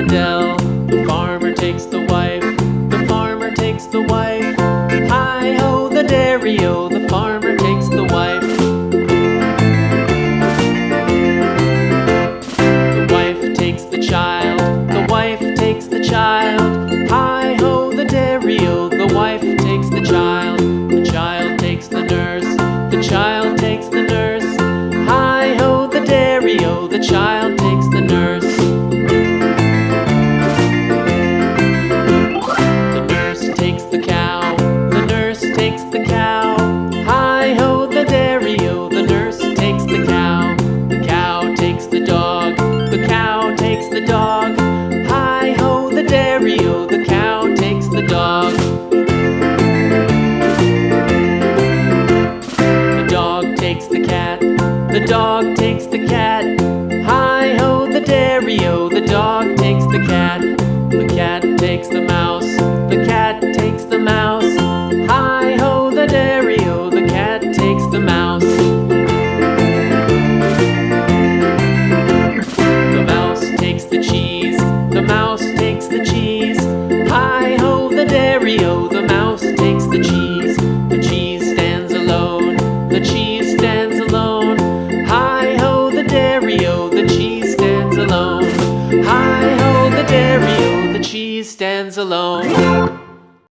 dell. The farmer takes the wife, the farmer takes the wife. Hi-ho, the dairy-o, the farmer takes the wife. The wife takes the child, the wife takes the child. Hi-ho, the dairy-o, the wife takes the child. The child takes the nurse, the child takes the nurse. Hi-ho, the dairy-o, the child takes the nurse. The nurse takes the cow, the nurse takes the cow. Hi-ho, the dairy-o, the nurse takes the cow. The cow takes the dog, the cow takes the dog. Hi-ho, the dairy-o, the cow takes the dog. The dog takes the cat, the dog takes the cat. Hi-ho, the dairy-o, the dog takes the cat. The cat takes the mouse,